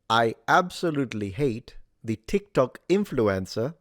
I absolutely hate the TikTok influencer,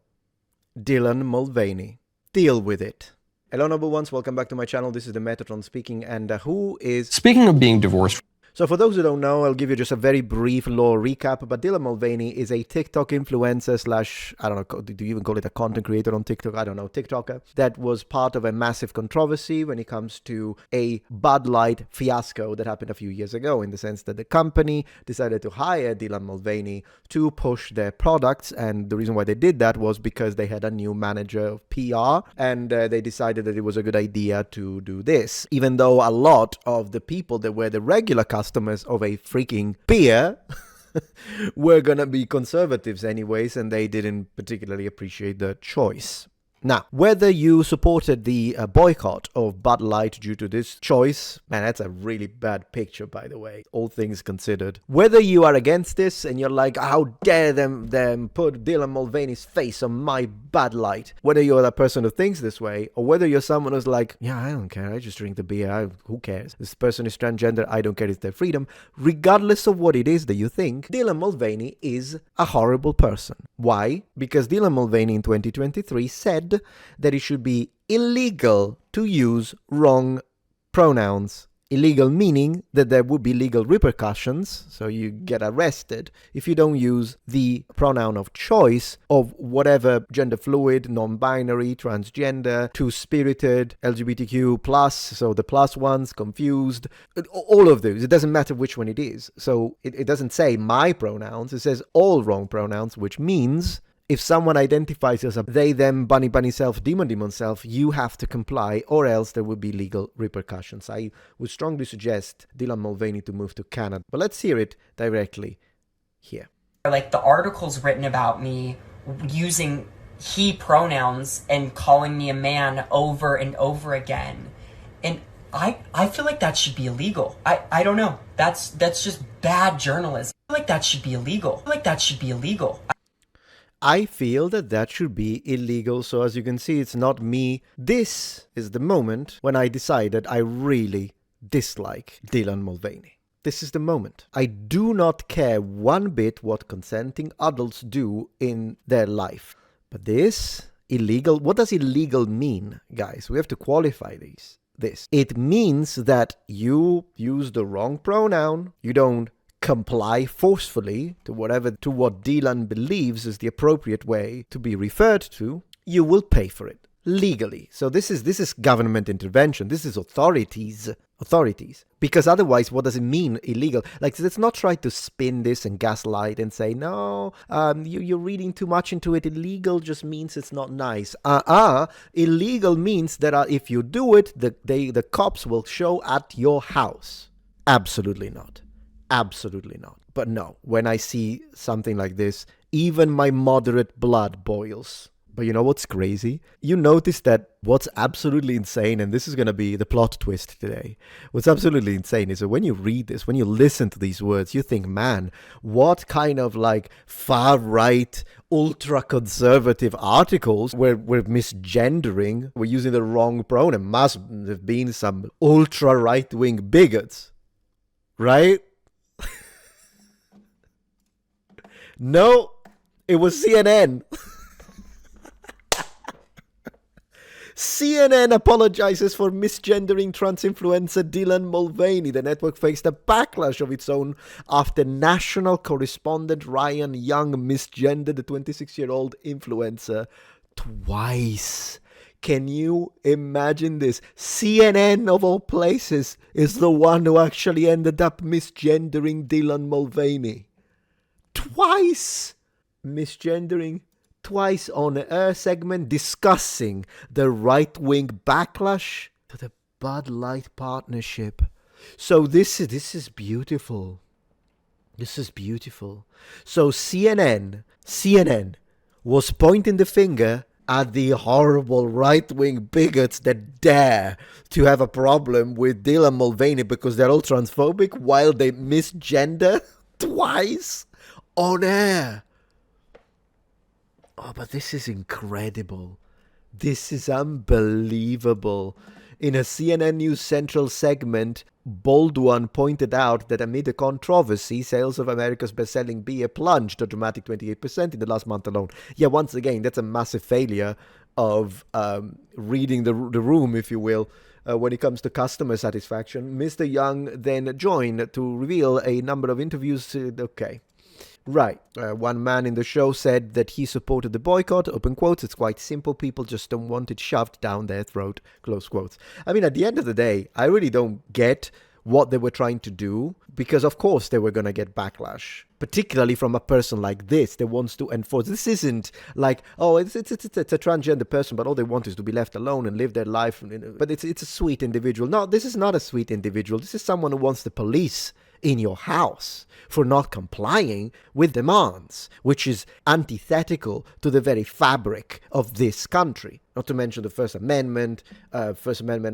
Dylan Mulvaney. Deal with it. Hello, noble ones. Welcome back to my channel. This is the Metatron speaking. And who is... Speaking of being divorced. So for those who don't know, I'll give you just a very brief lore recap. But Dylan Mulvaney is a TikTok influencer slash, I don't know, do you even call it a content creator on TikTok? I don't know, TikToker. That was part of a massive controversy when it comes to a Bud Light fiasco that happened a few years ago, in the sense that the company decided to hire Dylan Mulvaney to push their products. And the reason why they did that was because they had a new manager of PR, and they decided that it was a good idea to do this. Even though a lot of the people that were the regular customers of a freaking beer were gonna be conservatives anyways, and they didn't particularly appreciate the choice. Now, whether you supported the boycott of Bud Light due to this choice, man, that's a really bad picture, by the way, all things considered. Whether you are against this and you're like, how dare them put Dylan Mulvaney's face on my Bud Light, whether you're that person who thinks this way, or whether you're someone who's like, yeah, I don't care, I just drink the beer, who cares? This person is transgender, I don't care, it's their freedom. Regardless of what it is that you think, Dylan Mulvaney is a horrible person. Why? Because Dylan Mulvaney in 2023 said that it should be illegal to use wrong pronouns. Illegal meaning that there would be legal repercussions, so you get arrested if you don't use the pronoun of choice of whatever gender fluid, non-binary, transgender, two-spirited, LGBTQ+, so the plus ones, confused, all of those. It doesn't matter which one it is. So it doesn't say my pronouns, it says all wrong pronouns, which means if someone identifies as a they, them, bunny, bunny self, demon, demon self, you have to comply, or else there will be legal repercussions. I would strongly suggest Dylan Mulvaney to move to Canada. But let's hear it directly here. Like the articles written about me using he pronouns and calling me a man over and over again. And I feel like that should be illegal. I don't know. That's just bad journalism. I feel like that should be illegal. I feel like that should be illegal. I feel that that should be illegal, so as you can see, it's not me. This is the moment when I decided I really dislike Dylan Mulvaney. This is the moment. I do not care one bit what consenting adults do in their life. But this, illegal, what does illegal mean, guys? We have to qualify this. It means that you use the wrong pronoun, you don't comply forcefully to what Dylan believes is the appropriate way to be referred to, you will pay for it legally. So this is government intervention. This is authorities. Because otherwise, what does it mean, illegal? Like, let's not try to spin this and gaslight and say, no, you're reading too much into it. Illegal just means it's not nice. Illegal means that if you do it, the cops will show at your house. Absolutely not. Absolutely not. But no, when I see something like this, even my moderate blood boils. But you know what's crazy? You notice that what's absolutely insane, and this is going to be the plot twist today, what's absolutely insane is that when you read this, when you listen to these words, you think, man, what kind of like far-right, ultra-conservative articles were misgendering, were using the wrong pronoun? Must have been some ultra-right-wing bigots, right? No, it was CNN. CNN apologizes for misgendering trans influencer Dylan Mulvaney. The network faced a backlash of its own after national correspondent Ryan Young misgendered the 26-year-old influencer twice. Can you imagine this? CNN, of all places, is the one who actually ended up misgendering Dylan Mulvaney. Twice misgendering, twice on an air segment discussing the right-wing backlash to the Bud Light partnership. So this is beautiful. This is beautiful. So CNN was pointing the finger at the horrible right-wing bigots that dare to have a problem with Dylan Mulvaney because they're all transphobic while they misgender twice on air. Oh, but this is incredible. This is unbelievable. In a CNN News Central segment, Bold One pointed out that amid the controversy, sales of America's best-selling beer plunged a dramatic 28% in the last month alone. Yeah, once again, that's a massive failure of reading the room, if you will. When it comes to customer satisfaction, Mr. Young then joined to reveal a number of interviews. Okay. Right. One man in the show said that he supported the boycott, open quotes, it's quite simple, people just don't want it shoved down their throat, close quotes. I mean, at the end of the day, I really don't get what they were trying to do, because of course they were going to get backlash, particularly from a person like this that wants to enforce. This isn't like, oh, it's a transgender person, but all they want is to be left alone and live their life. But it's a sweet individual. No, this is not a sweet individual. This is someone who wants the police in your house for not complying with demands, which is antithetical to the very fabric of this country. Not to mention the First Amendment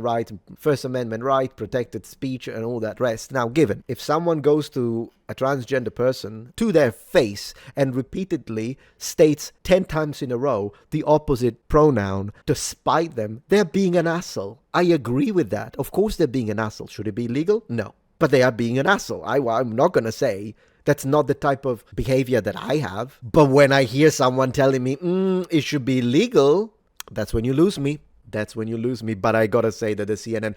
right, protected speech, and all that rest. Now, given, if someone goes to a transgender person to their face and repeatedly states 10 times in a row the opposite pronoun to spite them, they're being an asshole. I agree with that. Of course they're being an asshole. Should it be illegal? No. But they are being an asshole. I'm not going to say that's not the type of behavior that I have. But when I hear someone telling me, it should be legal, that's when you lose me. That's when you lose me. But I got to say that the CNN,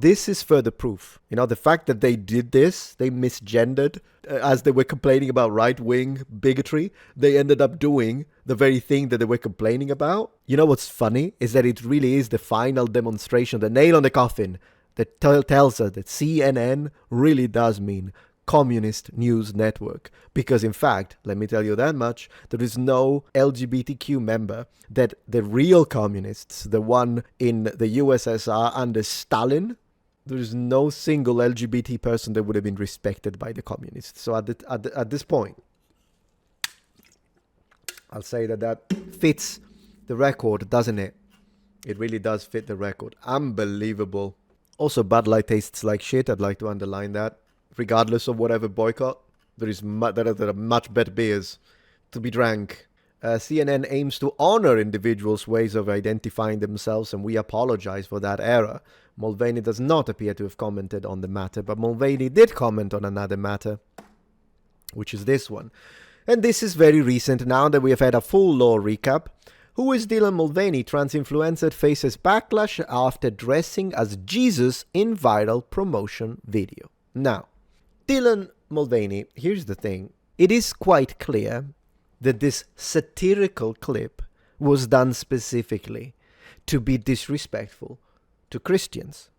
this is further proof. The fact that they did this, they misgendered, as they were complaining about right-wing bigotry, they ended up doing the very thing that they were complaining about. What's funny is that it really is the final demonstration, the nail on the coffin, that tells us that CNN really does mean Communist News Network. Because in fact, let me tell you that much, there is no LGBTQ member that the real communists, the one in the USSR under Stalin, there is no single LGBT person that would have been respected by the communists. So at this point, I'll say that fits the record, doesn't it? It really does fit the record. Unbelievable. Also, Bud Light tastes like shit. I'd like to underline that. Regardless of whatever boycott, there are much better beers to be drank. CNN aims to honor individuals' ways of identifying themselves, and we apologize for that error. Mulvaney does not appear to have commented on the matter, but Mulvaney did comment on another matter, which is this one. And this is very recent now that we have had a full law recap. Who is Dylan Mulvaney? Trans influencer faces backlash after dressing as Jesus in viral promotion video. Now, Dylan Mulvaney, here's the thing. It is quite clear that this satirical clip was done specifically to be disrespectful to Christians,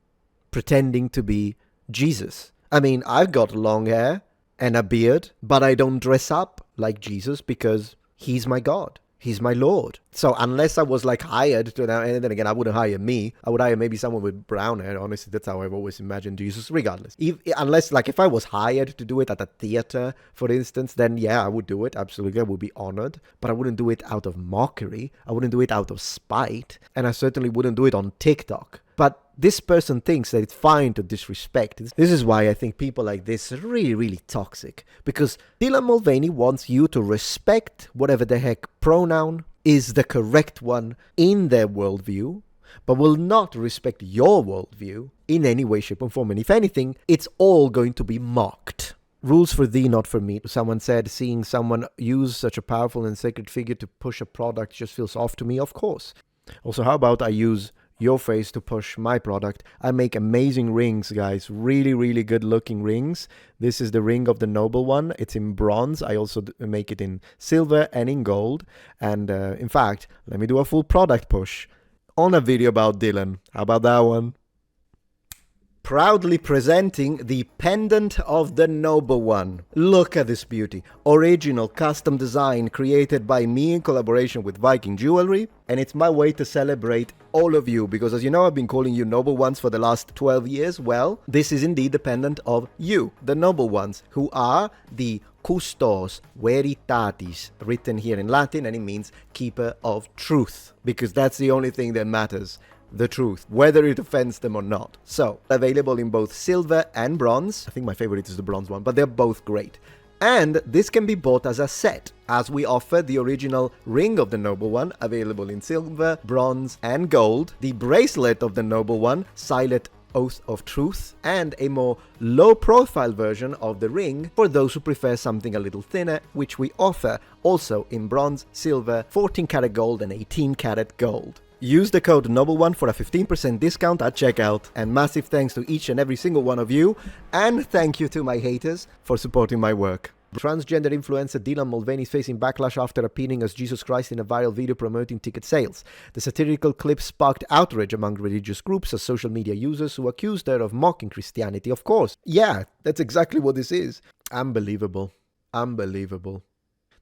pretending to be Jesus. I mean, I've got long hair and a beard, but I don't dress up like Jesus because he's my God. He's my Lord. So unless I was hired to, and then again, I wouldn't hire me. I would hire maybe someone with brown hair. Honestly, that's how I've always imagined Jesus, regardless. Unless if I was hired to do it at a theater, for instance, then yeah, I would do it. Absolutely. I would be honored. But I wouldn't do it out of mockery. I wouldn't do it out of spite. And I certainly wouldn't do it on TikTok. But this person thinks that it's fine to disrespect. This is why I think people like this are really, really toxic. Because Dylan Mulvaney wants you to respect whatever the heck pronoun is the correct one in their worldview, but will not respect your worldview in any way, shape, or form. And if anything, it's all going to be mocked. Rules for thee, not for me. Someone said, seeing someone use such a powerful and sacred figure to push a product just feels off to me. Of course. Also, how about I use your face to push my product? I make amazing rings, guys. Really, really good looking rings. This is the ring of the noble one. It's in bronze. I also make it in silver and in gold. And in fact, let me do a full product push on a video about Dylan. How about that one? Proudly presenting the pendant of the noble one. Look at this beauty. Original custom design created by me in collaboration with Viking Jewelry. And it's my way to celebrate all of you, because as you know, I've been calling you noble ones for the last 12 years. Well, this is indeed the pendant of you, the noble ones, who are the custos veritatis, written here in Latin, and it means keeper of truth, because that's the only thing that matters. The truth, whether it offends them or not. So, available in both silver and bronze. I think my favorite is the bronze one, but they're both great. And this can be bought as a set, as we offer the original ring of the noble one, available in silver, bronze, and gold. The bracelet of the noble one, silent Oath of Truth, and a more low-profile version of The Ring for those who prefer something a little thinner, which we offer also in bronze, silver, 14-karat gold, and 18-karat gold. Use the code NOBLE1 for a 15% discount at checkout, and massive thanks to each and every single one of you, and thank you to my haters for supporting my work. Transgender influencer Dylan Mulvaney is facing backlash after appearing as Jesus Christ in a viral video promoting ticket sales. The satirical clip sparked outrage among religious groups as social media users who accused her of mocking Christianity, of course. Yeah, that's exactly what this is. Unbelievable. Unbelievable.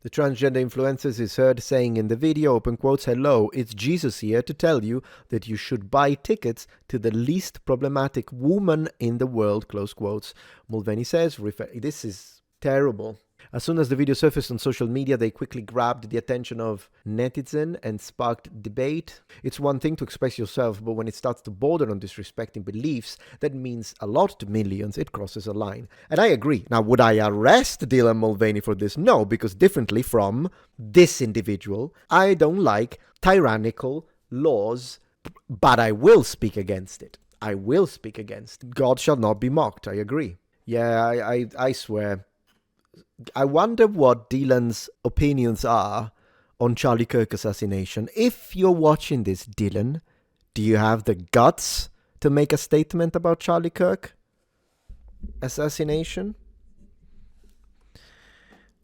The transgender influencer is heard saying in the video, open quotes, "Hello, it's Jesus here to tell you that you should buy tickets to the least problematic woman in the world," close quotes. Mulvaney says, this is terrible. As soon as the video surfaced on social media, they quickly grabbed the attention of netizens and sparked debate. It's one thing to express yourself, but when it starts to border on disrespecting beliefs, that means a lot to millions. It crosses a line. And I agree. Now, would I arrest Dylan Mulvaney for this? No, because differently from this individual, I don't like tyrannical laws, but I will speak against it. I will speak against it. God shall not be mocked. I agree. Yeah, I swear. I wonder what Dylan's opinions are on Charlie Kirk assassination. If you're watching this, Dylan, do you have the guts to make a statement about Charlie Kirk assassination?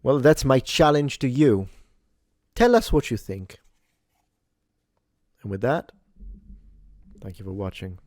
Well, that's my challenge to you. Tell us what you think. And with that, thank you for watching.